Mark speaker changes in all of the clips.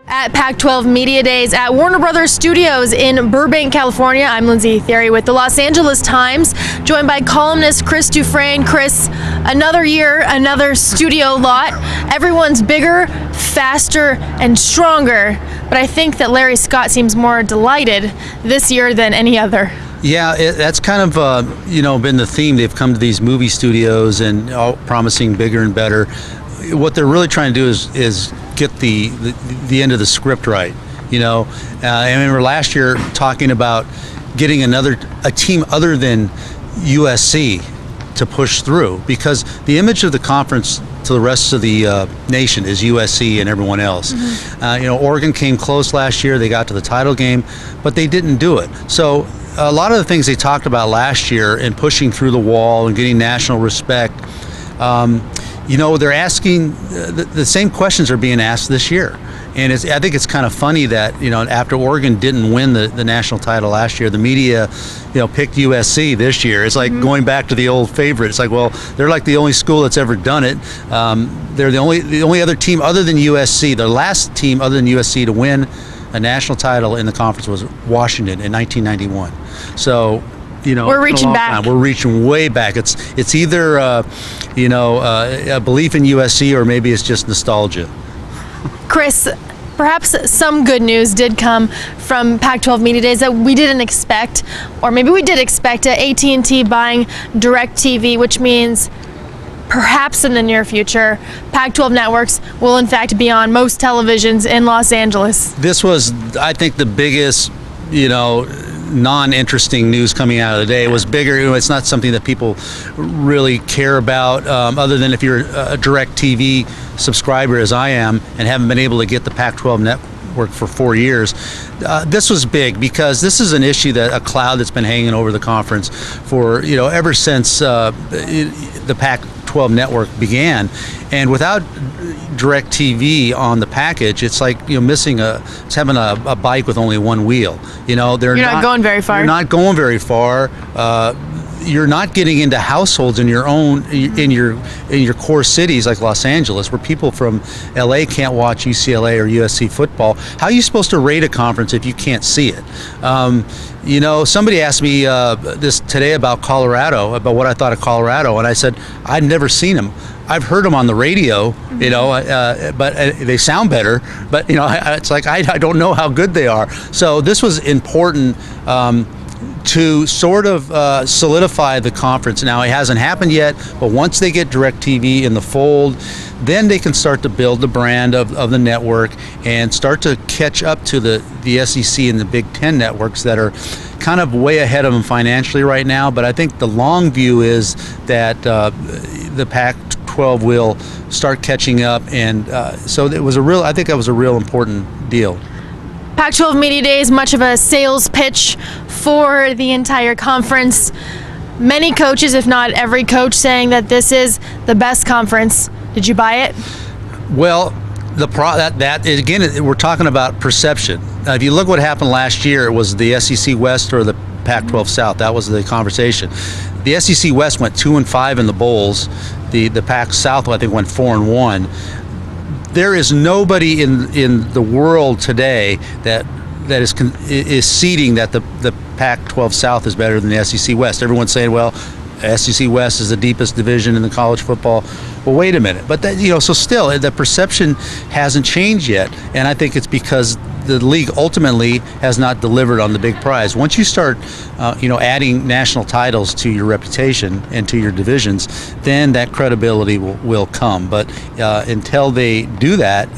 Speaker 1: At Pac-12 Media Days at Warner Brothers Studios in Burbank, California. I'm Lindsey Thiry with the Los Angeles Times, joined by columnist Chris Dufresne. Chris, another year, another studio lot. Everyone's bigger, faster, and stronger, but I think that Larry Scott seems more delighted this year than any other.
Speaker 2: Yeah, that's kind of been the theme. They've come to these movie studios and all promising bigger and better. What they're really trying to do is get the end of the script right. I remember last year talking about getting a team other than USC to push through, because the image of the conference to the rest of the nation is USC and everyone else. Mm-hmm. Oregon came close last year. They got to the title game, but they didn't do it. So a lot of the things they talked about last year in pushing through the wall and getting national respect, they're asking the same questions are being asked this year. And I think it's kind of funny that, after Oregon didn't win the national title last year, the media, picked USC this year. It's like going back to the old favorite. It's like, well, they're like the only school that's ever done it. They're the only other team other than USC, the last team other than USC to win a national title in the conference was Washington in 1991. So,
Speaker 1: we're reaching back.
Speaker 2: We're reaching way back. It's either a belief in USC, or maybe it's just nostalgia.
Speaker 1: Chris, perhaps some good news did come from Pac-12 Media Days that we didn't expect, or maybe we did expect. AT&T buying DirecTV, which means perhaps in the near future, Pac-12 Networks will in fact be on most televisions in Los Angeles.
Speaker 2: This was, I think, the biggest, non-interesting news coming out of the day. It was bigger. It's not something that people really care about, other than if you're a DirecTV subscriber, as I am, and haven't been able to get the Pac-12 Network for 4 years. This was big because this is an issue, a cloud that's been hanging over the conference for, ever since the Pac-12 Network began. And without DirecTV on the package, it's like it's having a bike with only one wheel. You're
Speaker 1: not going very far.
Speaker 2: You're not going very far. You're not getting into households in your own in your core cities like Los Angeles, where people from LA can't watch UCLA or USC football. How are you supposed to rate a conference if you can't see it? Somebody asked me this today about Colorado, about what I thought of Colorado, and I said I'd never seen them. I've heard them on the radio, but they sound better. But it's like I don't know how good they are. So this was important to sort of solidify the conference. Now, it hasn't happened yet, but once they get DirecTV in the fold, then they can start to build the brand of the network and start to catch up to the SEC and the Big Ten networks that are kind of way ahead of them financially right now. But I think the long view is that the Pac-12 will start catching up, and so it was I think that was a real important deal.
Speaker 1: Pac-12 Media Days, much of a sales pitch for the entire conference. Many coaches, if not every coach, saying that this is the best conference. Did you buy it?
Speaker 2: Well, again, we're talking about perception. If you look what happened last year, it was the SEC West or the Pac-12 South. That was the conversation. The SEC West went 2-5 in the bowls. The Pac South, I think, went 4-1. There is nobody in the world today that is seeding that the Pac-12 South is better than the SEC West. Everyone's saying, well, SEC West is the deepest division in the college football. Well, wait a minute. But so still, the perception hasn't changed yet, and I think it's because the league ultimately has not delivered on the big prize. Once you start, adding national titles to your reputation and to your divisions, then that credibility will come. But until they do that,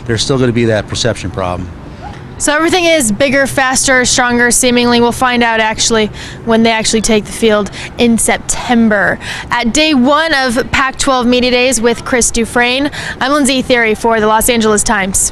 Speaker 2: there's still going to be that perception problem.
Speaker 1: So everything is bigger, faster, stronger, seemingly. We'll find out actually when they actually take the field in September. At day one of Pac-12 Media Days with Chris Dufresne, I'm Lindsey Thiry for the Los Angeles Times.